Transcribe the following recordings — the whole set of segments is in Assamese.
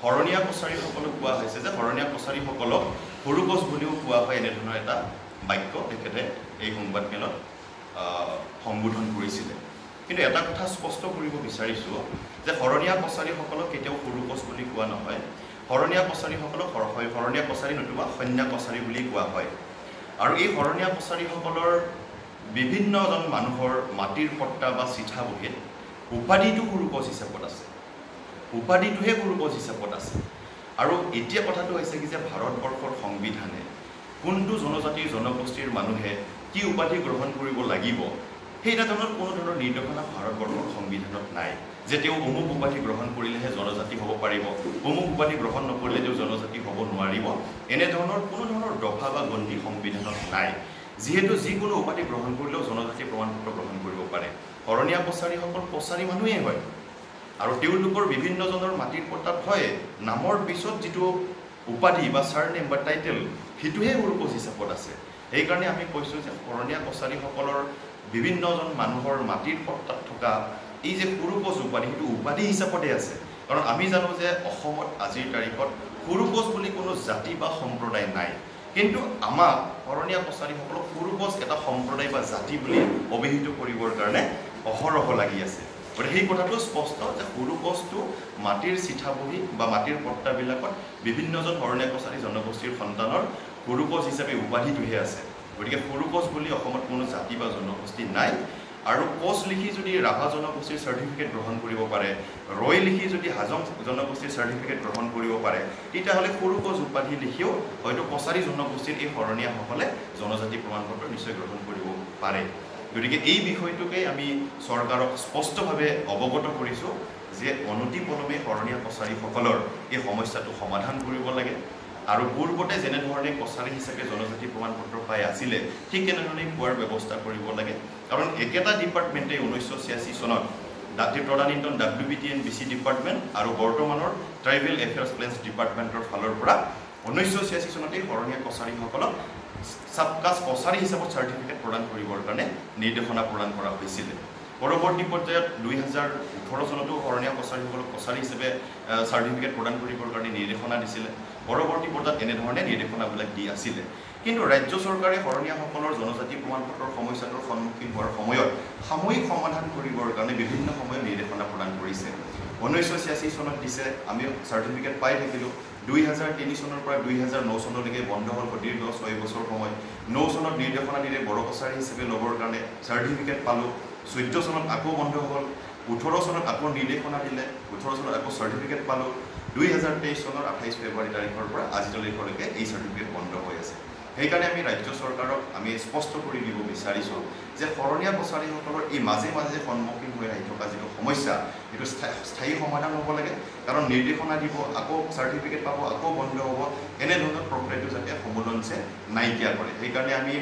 শৰণীয়া কছাৰীসকলক কোৱা হৈছে যে শৰণীয়া কছাৰীসকলক সৰু কছ বুলিও কোৱা হয় এনেধৰণৰ এটা বাক্য তেখেতে এই সংবাদমেলত সম্বোধন কৰিছিলে। কিন্তু এটা কথা স্পষ্ট কৰিব বিচাৰিছোঁ যে শৰণীয়া কছাৰীসকলক কেতিয়াও সৰু কছ বুলি কোৱা নহয়। শৰণীয়া কছাৰীসকলক শৰণীয়া কছাৰী নতুবা সন্যা কছাৰী বুলি কোৱা হয়। আৰু এই শৰণীয়া কছাৰীসকলৰ বিভিন্নজন মানুহৰ মাটিৰ পট্টা বা চিঠা বহীত উপাধিটো সৰু কছ হিচাপত আছে, উপাধিটোহে সৰু কছ হিচাপত আছে। আৰু এতিয়া কথাটো হৈছে কি যে ভাৰতবৰ্ষৰ সংবিধানে কোনটো জনজাতিৰ জনগোষ্ঠীৰ মানুহে কি উপাধি গ্ৰহণ কৰিব লাগিব সেই ধৰণৰ কোনো ধৰণৰ নিৰ্দেশনা ভাৰতবৰ্ষৰ সংবিধানত নাই যে তেওঁ অমুক উপাধি গ্ৰহণ কৰিলেহে জনজাতি হ'ব পাৰিব, অমুক উপাধি গ্ৰহণ নকৰিলে তেওঁ জনজাতি হ'ব নোৱাৰিব। এনেধৰণৰ কোনো ধৰণৰ দফা বা গণ্ডি সংবিধানত নাই। যিহেতু যিকোনো উপাধি গ্ৰহণ কৰিলেও জনজাতি প্ৰমাণপত্ৰ গ্ৰহণ কৰিব পাৰে। শৰণীয়া কছাৰীসকল কছাৰী মানুহেই হয় আৰু তেওঁলোকৰ বিভিন্নজনৰ মাটিৰ পট্টাত হয় নামৰ পিছত যিটো উপাধি বা চাৰনেম বা টাইটেল সেইটোহে সৰু কছ হিচাপত আছে। সেইকাৰণে আমি কৈছোঁ যে শৰণীয়া কছাৰীসকলৰ বিভিন্নজন মানুহৰ মাটিৰ পট্টাত থকা এই যে সৰু কছ উপাধি সেইটো উপাধি হিচাপতে আছে। কাৰণ আমি জানো যে অসমত আজিৰ তাৰিখত সৰু কছ বুলি কোনো জাতি বা সম্প্ৰদায় নাই। কিন্তু আমাক শৰণীয়া কছাৰীসকলক সৰু কছ এটা সম্প্ৰদায় বা জাতি বুলি অভিহিত কৰিবৰ কাৰণে অহৰহ লাগি আছে। গতিকে সেই কথাটো স্পষ্ট যে সৰু কছটো মাটিৰ চিঠা বহী বা মাটিৰ পট্টাবিলাকত বিভিন্নজন শৰণীয়া কছাৰী জনগোষ্ঠীৰ সন্তানৰ সৰু কছ হিচাপে উপাধিটোহে আছে। গতিকে সৰু কছ বুলি অসমত কোনো জাতি বা জনগোষ্ঠী নাই। আৰু কছ লিখি যদি ৰাভা জনগোষ্ঠীৰ চাৰ্টিফিকেট গ্ৰহণ কৰিব পাৰে, ৰয় লিখি যদি হাজং জনগোষ্ঠীৰ চাৰ্টিফিকেট গ্ৰহণ কৰিব পাৰে, তেতিয়াহ'লে সৰু কছ উপাধি লিখিও হয়তো কছাৰী জনগোষ্ঠীৰ এই শৰণীয়াসকলে জনজাতি প্ৰমাণপত্ৰ নিশ্চয় গ্ৰহণ কৰিব পাৰে। গতিকে এই বিষয়টোকে আমি চৰকাৰক স্পষ্টভাৱে অৱগত কৰিছোঁ যে অনতিপলমে শৰণীয়া কছাৰীসকলৰ এই সমস্যাটো সমাধান কৰিব লাগে। আৰু পূৰ্বতে যেনেধৰণে কছাৰী হিচাপে জনজাতি প্ৰমাণপত্ৰ পাই আছিলে ঠিক তেনেধৰণে পোৱাৰ ব্যৱস্থা কৰিব লাগে। কাৰণ একেটা ডিপাৰ্টমেণ্টে 1986 চনত তদানীন্তন WBTN-BC ডিপাৰ্টমেণ্ট আৰু বৰ্তমানৰ ট্ৰাইবেল এফেয়াৰ্ছ প্লেন্স ডিপাৰ্টমেণ্টৰ ফালৰ পৰা 1986 চনতেই শৰণীয়া কছাৰীসকলক চাবকাষ্ট কছাৰী হিচাপত চাৰ্টিফিকেট প্ৰদান কৰিবৰ কাৰণে নিৰ্দেশনা প্ৰদান কৰা হৈছিলে। পৰৱৰ্তী পৰ্যায়ত 2018 চনতো শৰণীয়া কছাৰীসকলক কছাৰী হিচাপে চাৰ্টিফিকেট প্ৰদান কৰিবৰ কাৰণে নিৰ্দেশনা দিছিলে। পৰৱৰ্তী পৰ্যায়ত এনেধৰণে নিৰ্দেশনাবিলাক দি আছিলে। কিন্তু ৰাজ্য চৰকাৰে শৰণীয়াসকলৰ জনজাতি প্ৰমাণপত্ৰৰ সমস্যাটোৰ সন্মুখীন হোৱাৰ সময়ত সাময়িক সমাধান কৰিবৰ কাৰণে বিভিন্ন সময়ত নিৰ্দেশনা প্ৰদান কৰিছে। 1986 চনত দিছে, আমি চাৰ্টিফিকেট পাই থাকিলোঁ। 2003 চনৰ পৰা 2009 চনলৈকে বন্ধ হ'ল দীৰ্ঘ 6 বছৰ সময়। 9 চনত নিৰ্দেশনা দিলে বড়ো কছাৰী হিচাপে ল'বৰ কাৰণে চাৰ্টিফিকেট পালোঁ। 14 চনত আকৌ বন্ধ হ'ল। 18 চনত আকৌ নিৰ্দেশনা দিলে, 18 চনত আকৌ চাৰ্টিফিকেট পালোঁ। 2023 চনৰ 28 ফেব্ৰুৱাৰী তাৰিখৰ পৰা আজিলৈকে এই চাৰ্টিফিকেট বন্ধ হৈ আছে। সেইকাৰণে আমি ৰাজ্য চৰকাৰক আমি স্পষ্ট কৰি দিব বিচাৰিছোঁ যে শৰণীয়া কছাৰীসকলৰ এই মাজে মাজে সন্মুখীন হৈ আহি থকা যিটো সমস্যা সেইটো স্থায়ী সমাধান হ'ব লাগে। কাৰণ নিৰ্দেশনা দিব, আকৌ চাৰ্টিফিকেট পাব, আকৌ বন্ধ হ'ব, এনেধৰণৰ প্ৰক্ৰিয়াটো যাতে সমুলঞ্চে নাইকিয়া কৰে। সেইকাৰণে আমি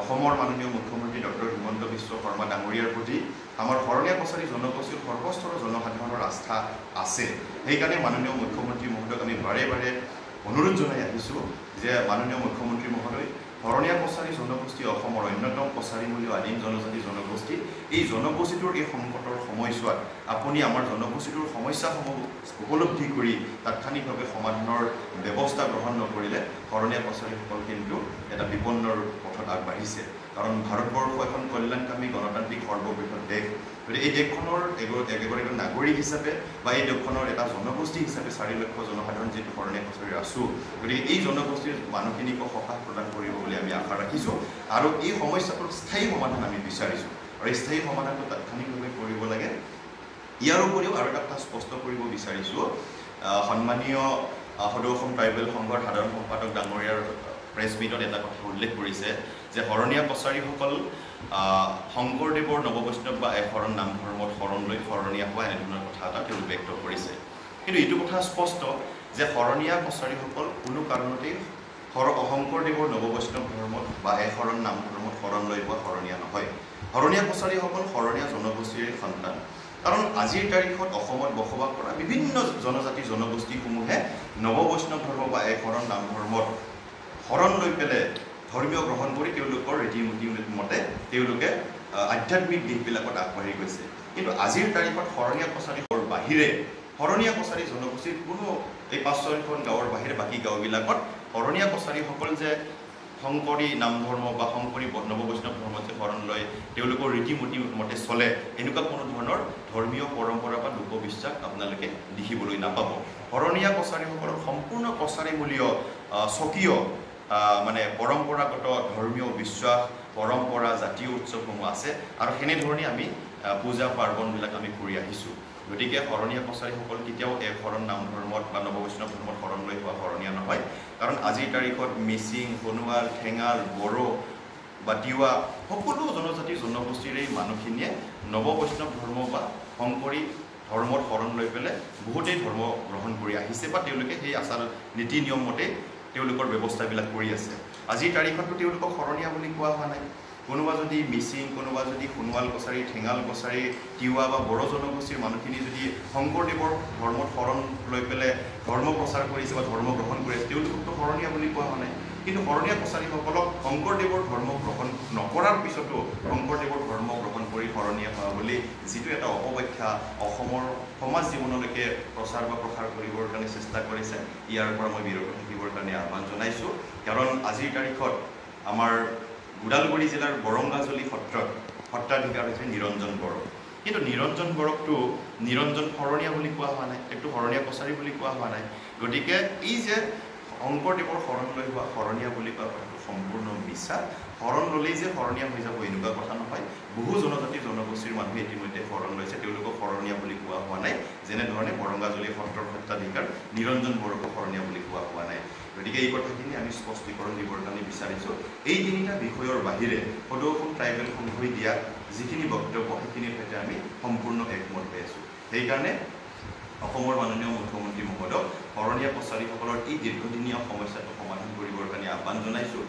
অসমৰ মাননীয় মুখ্যমন্ত্ৰী ডক্টৰ হিমন্ত বিশ্ব শৰ্মা ডাঙৰীয়াৰ প্ৰতি আমাৰ শৰণীয়া কছাৰী জনগোষ্ঠীৰ সৰ্বস্তৰৰ জনসাধাৰণৰ আস্থা আছে। সেইকাৰণে মাননীয় মুখ্যমন্ত্ৰী মহোদয়ক আমি বাৰে বাৰে অনুৰোধ জনাই আহিছোঁ যে মাননীয় মুখ্যমন্ত্ৰী মহোদয়, শৰণীয়া কছাৰী জনগোষ্ঠী অসমৰ অন্যতম কছাৰীমূলীয় আদিম জনজাতি জনগোষ্ঠী। এই জনগোষ্ঠীটোৰ এই সংকটৰ সময়ছোৱাত আপুনি আমাৰ জনগোষ্ঠীটোৰ সমস্যাসমূহ উপলব্ধি কৰি তাৎক্ষণিকভাৱে সমাধানৰ ব্যৱস্থা গ্ৰহণ নকৰিলে শৰণীয়া কছাৰীসকল কিন্তু এটা বিপন্নৰ পথত আগবাঢ়িছে। কাৰণ ভাৰতবৰ্ষ এখন কল্যাণকামী গণতান্ত্ৰিক সৰ্ববৃহৎ দেশ। গতিকে এই দেশখনৰ এগৰাকী নাগৰিক হিচাপে বা এই দেশখনৰ এটা জনগোষ্ঠী হিচাপে 4 লক্ষ জনসাধাৰণ যিটো শৰণীয়া কছাৰী আছোঁ, গতিকে এই জনগোষ্ঠীৰ মানুহখিনিকো সকাহ প্ৰদান কৰিব বুলি আমি আশা ৰাখিছোঁ। আৰু এই সমস্যাটোৰ স্থায়ী সমাধান আমি বিচাৰিছোঁ আৰু এই স্থায়ী সমাধানটো তাৎক্ষণিকভাৱে কৰিব লাগে। ইয়াৰ উপৰিও আৰু এটা কথা স্পষ্ট কৰিব বিচাৰিছোঁ, সন্মানীয় সদৌ অসম ট্ৰাইবেল সংঘৰ সাধাৰণ সম্পাদক ডাঙৰীয়াৰ প্ৰেছ মিটত এটা কথা উল্লেখ কৰিছে যে শৰণীয়া কছাৰীসকল শংকৰদেৱৰ নৱবৈষ্ণৱ বা শৰণ নাম ধৰ্মত শৰণ লৈ শৰণীয়া হোৱা এনেধৰণৰ কথা এটা তেওঁ ব্যক্ত কৰিছে। কিন্তু এইটো কথা স্পষ্ট যে শৰণীয়া কছাৰীসকল কোনো কাৰণতেই শংকৰদেৱৰ নৱবৈষ্ণৱ ধৰ্মত বা শৰণ নাম ধৰ্মত শৰণ লৈ হোৱা শৰণীয়া নহয়। শৰণীয়া কছাৰীসকল শৰণীয়া জনগোষ্ঠীৰ সন্তান। কাৰণ আজিৰ তাৰিখত অসমত বসবাস কৰা বিভিন্ন জনজাতি জনগোষ্ঠীসমূহে নৱবৈষ্ণৱ ধৰ্ম বা শৰণ নাম ধৰ্মত শৰণ লৈ পেলাই ধৰ্মীয় গ্ৰহণ কৰি তেওঁলোকৰ ৰীতি নীতি মতে তেওঁলোকে আধ্যাত্মিক দিশবিলাকত আগবাঢ়ি গৈছে। কিন্তু আজিৰ তাৰিখত শৰণীয়া কছাৰীৰ বাহিৰে শৰণীয়া কছাৰী জনগোষ্ঠীৰ কোনো এই ৫-৬খন গাঁৱৰ বাহিৰে বাকী গাঁওবিলাকত শৰণীয়া কছাৰীসকল যে শংকৰী নাম ধৰ্ম বা শংকৰী নৱ বৈষ্ণৱ ধৰ্মতে শৰণ লয়, তেওঁলোকৰ ৰীতি-নীতি মতে চলে, এনেকুৱা কোনো ধৰণৰ ধৰ্মীয় পৰম্পৰা বা লোকবিশ্বাস আপোনালোকে দেখিবলৈ নাপাব। শৰণীয়া কছাৰীসকলৰ সম্পূৰ্ণ কছাৰীমূলীয় স্বকীয় মানে পৰম্পৰাগত ধৰ্মীয় বিশ্বাস, পৰম্পৰা, জাতীয় উৎসৱসমূহ আছে আৰু সেনেধৰণে আমি পূজা পাৰ্বণবিলাক আমি কৰি আহিছোঁ। গতিকে শৰণীয়া কছাৰীসকল কেতিয়াও এই শৰণ নাম ধৰ্মত বা নৱ বৈষ্ণৱ ধৰ্মত শৰণ লৈ হোৱা শৰণীয়া নহয়। কাৰণ আজিৰ তাৰিখত মিচিং, সোণোৱাল, ঠেঙাল, বড়ো বা তিৱা সকলো জনজাতি জনগোষ্ঠীৰ এই মানুহখিনিয়ে নৱ বৈষ্ণৱ ধৰ্ম বা শংকৰী ধৰ্মত শৰণ লৈ পেলাই বহুতেই ধৰ্ম গ্ৰহণ কৰি আহিছে বা তেওঁলোকে সেই আচাৰ নীতি নিয়ম মতে তেওঁলোকৰ ব্যৱস্থাবিলাক কৰি আছে। আজিৰ তাৰিখততো তেওঁলোকক শৰণীয়া বুলি কোৱা হোৱা নাই। কোনোবা যদি মিচিং, কোনোবা যদি সোণোৱাল কছাৰী, ঠেঙাল কছাৰী, তিৱা বা বড়ো জনগোষ্ঠীৰ মানুহখিনি যদি শংকৰদেৱৰ ধৰ্মত শৰণ লৈ পেলাই ধৰ্ম প্ৰচাৰ কৰিছে বা ধৰ্ম গ্ৰহণ কৰি আছে, তেওঁলোককতো শৰণীয়া বুলি কোৱা হোৱা নাই। কিন্তু শৰণীয়া কছাৰীসকলক শংকৰদেৱৰ ধৰ্ম গ্ৰহণ নকৰাৰ পিছতো শংকৰদেৱৰ ধৰ্ম গ্ৰহণ কৰি শৰণীয়া হোৱা বুলি যিটো এটা অপব্যাখ্যা অসমৰ সমাজ জীৱনলৈকে প্ৰচাৰ বা প্ৰসাৰ কৰিবৰ কাৰণে চেষ্টা কৰিছে, ইয়াৰ পৰা মই বিৰত থাকিবৰ কাৰণে আহ্বান জনাইছোঁ। কাৰণ আজিৰ তাৰিখত আমাৰ ওদালগুৰি জিলাৰ বৰংগাজুলি সত্ৰত সত্ৰাধিকাৰ হৈছে নিৰঞ্জন বড়ো। কিন্তু নিৰঞ্জন বড়োকতো নিৰঞ্জন শৰণীয়া বুলি কোৱা হোৱা নাই, একটো শৰণীয়া কছাৰী বুলি কোৱা হোৱা নাই। গতিকে এই যে শংকৰদেৱৰ শৰণ লৈ হোৱা শৰণীয়া বুলি কোৱা কথাটো সম্পূৰ্ণ মিছা। শৰণ ল'লেই যে শৰণীয়া হৈ যাব এনেকুৱা কথা নহয়। বহু জনজাতি জনগোষ্ঠীৰ মানুহে ইতিমধ্যে শৰণ লৈছে, তেওঁলোকক শৰণীয়া বুলি কোৱা হোৱা নাই। যেনেধৰণে বৰংগাজুলি সত্ৰৰ সত্ৰাধিকাৰ নিৰঞ্জন বড়োকো শৰণীয়া বুলি কোৱা হোৱা নাই। গতিকে এই কথাখিনি আমি স্পষ্টীকৰণ দিবৰ কাৰণে বিচাৰিছোঁ। এই তিনিটা বিষয়ৰ বাহিৰে সদৌ অসম ট্ৰাইবেল সংঘই দিয়া যিখিনি বক্তব্য সেইখিনিৰ সৈতে আমি সম্পূৰ্ণ একমত হৈ আছোঁ। সেইকাৰণে অসমৰ মাননীয় মুখ্যমন্ত্ৰী মহোদয়ক শৰণীয়া কছাৰীসকলৰ এই দীৰ্ঘদিনীয়া সমস্যাটো সমাধান কৰিবৰ কাৰণে আহ্বান জনাইছোঁ